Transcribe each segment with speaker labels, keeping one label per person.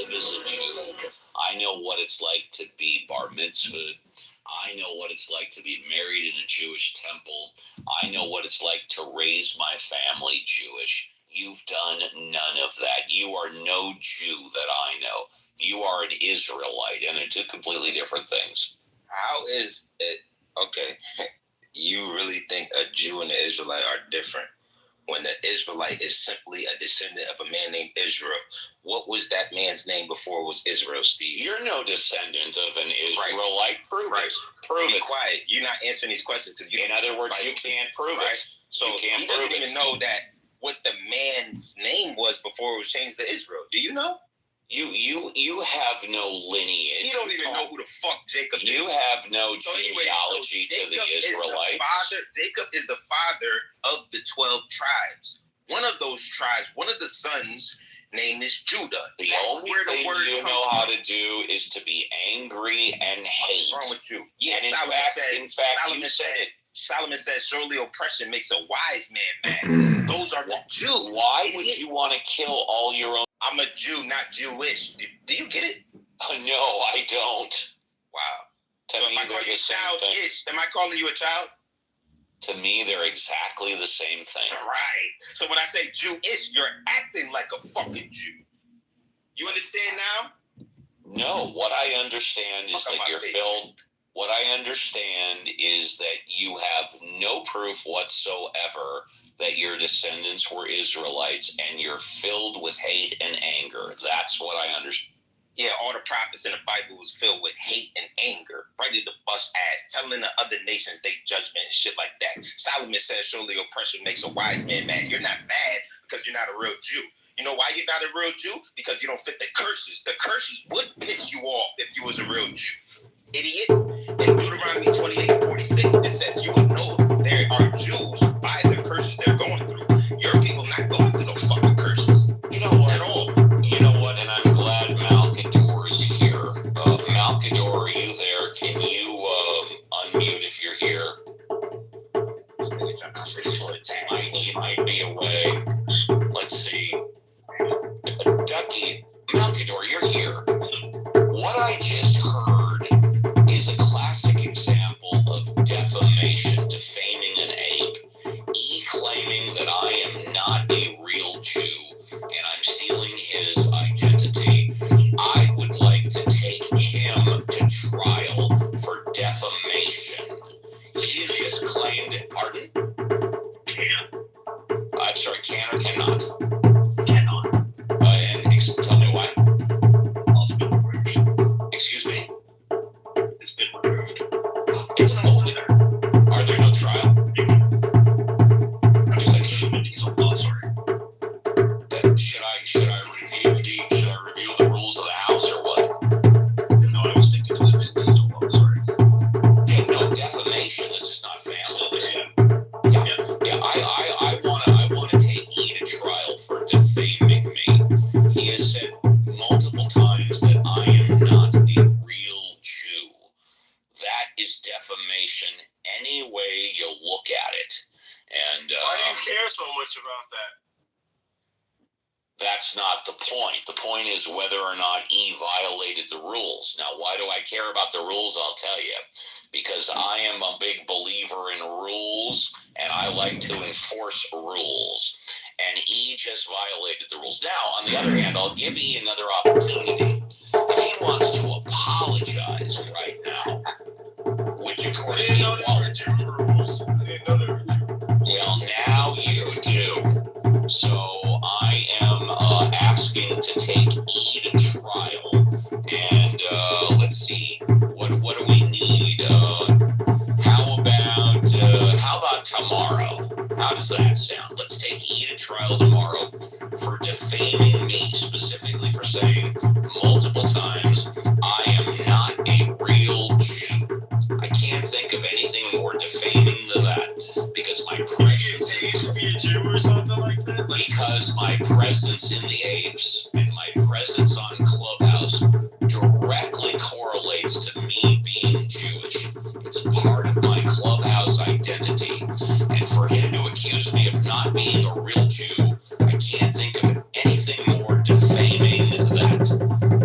Speaker 1: live as a Jew. I know what it's like to be bar mitzvahed. I know what it's like to be married in a Jewish temple. I know what it's like to raise my family Jewish. You've done none of that. You are no Jew that I know. You are an Israelite, and they're two completely different things.
Speaker 2: How is it? Okay, you really think a Jew and an Israelite are different when the Israelite is simply a descendant of a man named Israel? What was that man's name before it was Israel, Steve?
Speaker 1: You're no descendant of an Israelite. Prove it. Prove
Speaker 2: Be
Speaker 1: it.
Speaker 2: quiet. You're not answering these questions because
Speaker 1: in other words, you can't prove it.
Speaker 2: So
Speaker 1: you can't
Speaker 2: he
Speaker 1: prove
Speaker 2: doesn't even know that what the man's name was before it was changed to Israel. Do you know?
Speaker 1: You have no lineage.
Speaker 2: You don't even know who the fuck Jacob is.
Speaker 1: You have no genealogy to the Israelites.
Speaker 2: Jacob is the father of the 12 tribes. One of those tribes, one of the sons, name is Judah.
Speaker 1: The only thing you know how to do is to be angry and hate.
Speaker 2: What's wrong with you? Yeah,
Speaker 1: and in fact, you said it.
Speaker 2: Solomon said, surely oppression makes a wise man mad. Those are the Jews.
Speaker 1: Why would you want to kill all your own?
Speaker 2: I'm a Jew, not Jewish. Do you get it?
Speaker 1: No, I don't.
Speaker 2: Wow.
Speaker 1: To me, they're the same thing.
Speaker 2: Am I calling you a child?
Speaker 1: To me, they're exactly the same thing.
Speaker 2: Right. So when I say Jewish, you're acting like a fucking Jew. You understand now?
Speaker 1: No, what I understand is that you're filled. What I understand is that you have no proof whatsoever that your descendants were Israelites, and you're filled with hate and anger. That's what I understand.
Speaker 2: Yeah, all the prophets in the Bible was filled with hate and anger, ready to bust ass, telling the other nations they judgment and shit like that. Solomon says, surely oppression makes a wise man mad. You're not mad because you're not a real Jew. You know why you're not a real Jew? Because you don't fit the curses. The curses would piss you off if you was a real Jew. Idiot. In Deuteronomy 28:46, it says you would know there are Jews by the curses they're going through. Your people not going through no fucking curses.
Speaker 1: You know what?
Speaker 2: At all.
Speaker 1: You know what? And I'm glad Malkador is here. Malkador, are you there? Can you unmute if you're here? He might be away. Let's see. Ducky, Malkador, you're here. What I just heard is a classic example of defamation, defaming an ape, claiming that I am not a real Jew and I'm stealing his identity. I would like to take him to trial for defamation. He just claimed it. Pardon? I'm sorry, can or cannot?
Speaker 3: Cannot.
Speaker 1: And tell me why.
Speaker 3: Also been removed.
Speaker 1: Excuse me?
Speaker 3: It's been removed.
Speaker 1: It's only there. Are there no trial?
Speaker 3: I'm just like, he's a law, sorry.
Speaker 1: Should I review the rules of the house or what?
Speaker 3: No, I was thinking of it as a law, sorry.
Speaker 1: Yeah, no, defamation. This is not family. Yeah. I want to take E to trial for defaming me. He has said multiple times that I am not a real Jew. That is defamation any way you look at it. And
Speaker 4: why do you care so much about that?
Speaker 1: That's not the point. The point is whether or not E violated the rules. Now, why do I care about the rules? I'll tell you. Because I am a big believer in rules, and I like to enforce rules. And E just violated the rules. Now, on the other hand, I'll give E another opportunity. If he wants to apologize right now, which of course he won't.
Speaker 4: I didn't know there were two.
Speaker 1: Well, now you do. So I am asking to take E to trial. And let's see, what do we need? How about tomorrow? How does that sound? Let's take E to trial tomorrow for defaming me, specifically for saying multiple times, I am not a real Jew. I can't think of anything more defaming than that, because my presence
Speaker 4: be a Jew or something like that?
Speaker 1: Because my presence in the apes and my presence on Clubhouse directly correlates to me being Jewish. It's part of my Clubhouse identity. And for him to accuse me of not being a real Jew, I can't think of anything more defaming than that.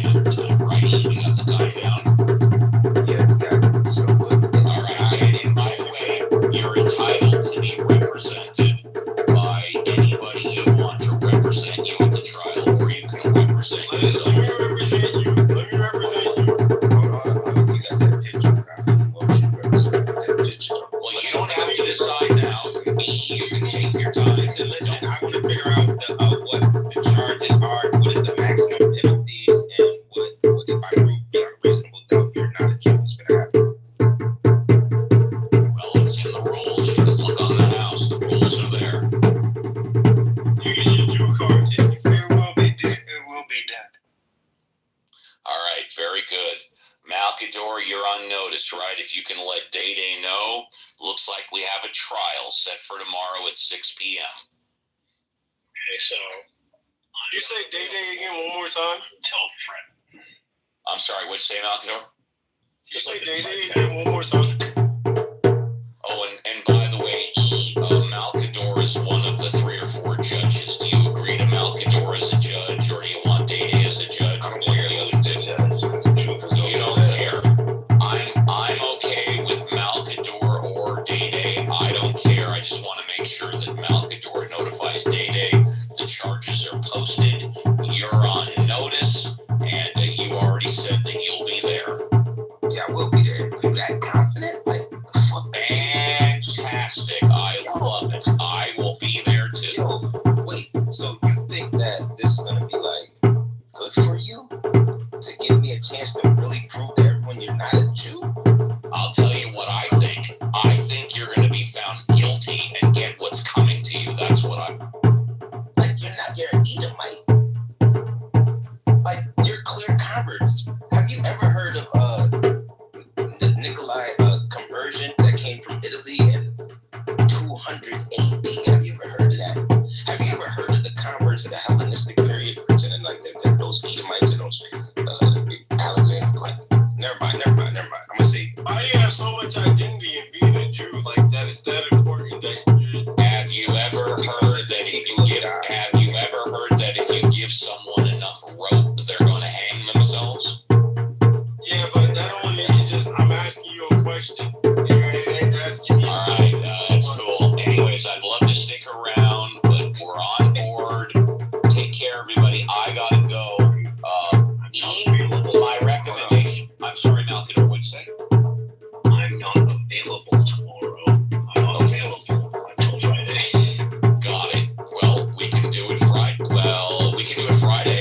Speaker 1: other time, right? You got the time down.
Speaker 2: Yeah, you got it. So what?
Speaker 1: All right, and by the way, you're entitled to be represented by anybody you want to represent you at the trial, or you can represent
Speaker 4: Let
Speaker 1: yourself.
Speaker 4: me represent you. Let me represent you.
Speaker 2: Hold on. You got that picture. What was you representing that picture?
Speaker 1: Well, you don't have to decide now. You can take your time.
Speaker 2: Listen, I want to figure out what the charges are, what is the maximum penalties, and what if I prove beyond reasonable doubt you're not a Jew, what's going to happen?
Speaker 1: Well, it's in the rules. You can look on the house. The rules are there.
Speaker 4: You get your Jew card taken.
Speaker 3: It will be done.
Speaker 1: All right, very good. Malkador, you're on notice, right? If you can let Day Day know, looks like we have a trial set for tomorrow at 6 p.m.
Speaker 3: Okay, so
Speaker 4: You say Day Day again one more time?
Speaker 3: tell Fred.
Speaker 1: I'm sorry, what'd you say, Malkador?
Speaker 4: You say Day Day again one more time?
Speaker 1: Oh, and by the way, Malkador is one of the 3 or 4 judges. Do you agree to Malkador as a judge, or do you want Day Day as a judge?
Speaker 2: I don't care who the judge. The truth is
Speaker 1: You don't care. I'm okay with Malkador or Day Day. I don't care. I just want to make sure that Malkador notifies Day Day the charges are posted. You're on notice, and you already said that you'll be there.
Speaker 2: Yeah, I will be there. You that confident? Like, the fuck?
Speaker 1: Fantastic. I love it. I will be there too.
Speaker 2: Yo, wait, so you think that this is going to be, like, good for you? To give me a chance to really prove to everyone you're not a Jew?
Speaker 1: I'll tell you what I think. I think you're going to be found guilty and get what's coming to you. That's what I'm.
Speaker 2: Like, you're an Edomite. Like, you're clear converts. Have you ever heard of the Nikolai conversion that came from Italy in 200 AD? Have you ever heard of that? Have you ever heard of the converts of the Hellenistic period pretending like that those Edomites and those Alexander? Like, never mind. I'm gonna say,
Speaker 4: Why do you have so much identity in being a Jew? Like, that is that important that you're...
Speaker 1: Have you ever heard that if you give someone enough rope, they're going to hang themselves?
Speaker 4: Yeah, but that only is just, I'm asking you a question. You ain't asking me.
Speaker 1: All right, that's cool. Anyways, I'd love to stick around, but we're on board. Take care, everybody. I gotta go. My recommendation. I'm sorry, Malkador, what'd you say?
Speaker 3: I'm not available tomorrow. I'm not available until Friday.
Speaker 1: Got it. Well, we can do it Friday.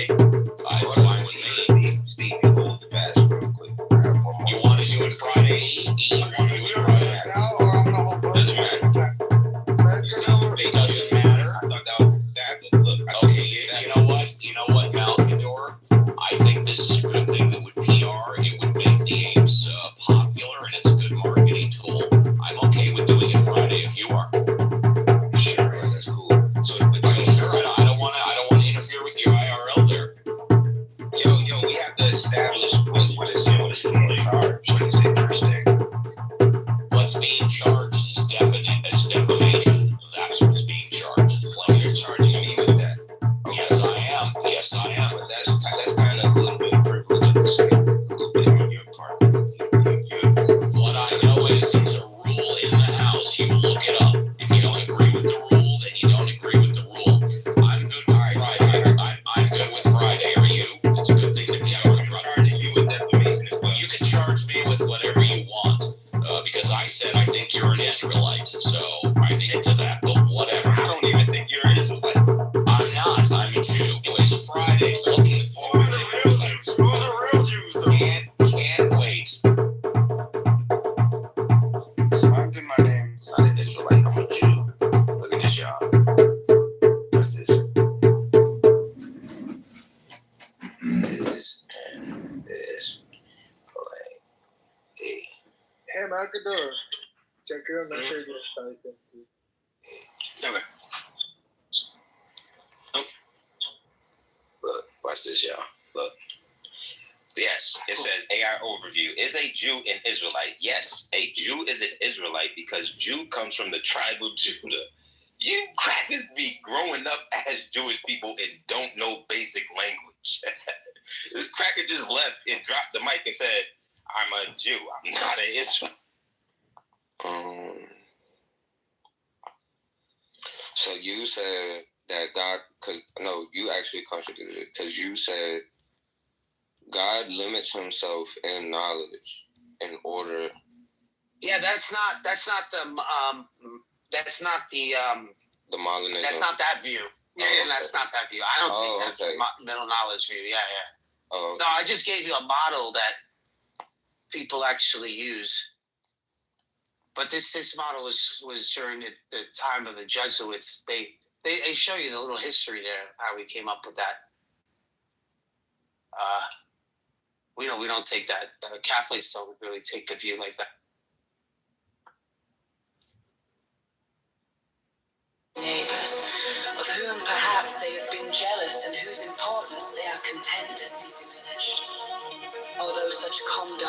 Speaker 1: It's fine with me.
Speaker 2: Steve, you hold fast real quick. I have one more.
Speaker 1: You want to do it Friday? You want to do it Friday?
Speaker 2: Doesn't matter.
Speaker 1: It doesn't matter.
Speaker 2: I thought that was exactly. Look,
Speaker 1: Okay, you know what, Malkador? I think this is a good thing that would PR. It would make the apes popular, and it's a good marketing tool. I'm okay with doing it Friday if you are.
Speaker 2: Sure, that's cool. So,
Speaker 1: Are you sure? I don't want to interfere with your IRL there.
Speaker 2: yo, we have to establish what is being charged.
Speaker 3: What is it, Thursday?
Speaker 1: What's being charged is defamation. That's what's being charged. It's
Speaker 2: You're
Speaker 1: plain.
Speaker 2: charging me with that. Okay.
Speaker 1: Yes, I am. Yes, I am.
Speaker 2: But that's kind of a little bit of privilege at the same time. A little bit on your part.
Speaker 1: What I know is it's a rule in the house. You look it up. If you don't agree with the rule, then you don't agree with the rule. I'm good with Friday. I'm good with Friday. Are you? It's a good thing to be out on Friday.
Speaker 2: Charging you with defamation as well.
Speaker 1: You can charge me with whatever you want, because I said I think you're an Israelite, so I think to that. But whatever.
Speaker 2: I don't even think you're an Israelite.
Speaker 1: I'm not. I'm a Jew. Anyways, Friday. Looking
Speaker 4: Who's
Speaker 1: forward
Speaker 4: the
Speaker 1: to
Speaker 4: real Jews? Who's the real Jews, though?
Speaker 1: Can't wait.
Speaker 3: Mine's in my name.
Speaker 2: I'm not an Israelite. I'm a Jew. Look at this, y'all. What's this? This and this. Like, hey.
Speaker 5: Hey, Malkador, check your messages. I can see.
Speaker 3: Okay.
Speaker 2: Look, watch this, y'all. Look. Yes, it says AI overview. Is a Jew an Israelite? Yes, a Jew is an Israelite because Jew comes from the tribe of Judah. You crackers be growing up as Jewish people and don't know basic language. This cracker just left and dropped the mic and said, "I'm a Jew. I'm not an Israel."
Speaker 6: So you said that God, you actually contradicted it because you said God limits himself in knowledge in order.
Speaker 1: Yeah, that's not the
Speaker 6: Molinism.
Speaker 1: That's not that view. Yeah,
Speaker 6: okay.
Speaker 1: That's not that view. I don't think that's
Speaker 6: okay.
Speaker 1: middle knowledge view. Yeah.
Speaker 6: Oh, okay.
Speaker 1: No, I just gave you a model that people actually use. But this model was during the time of the Jesuits. They show you the little history there, how we came up with that. We don't take that. Catholics don't really take the view like that.
Speaker 7: Neighbours, of whom perhaps they have been jealous and whose importance they are content to see diminished. Although such conduct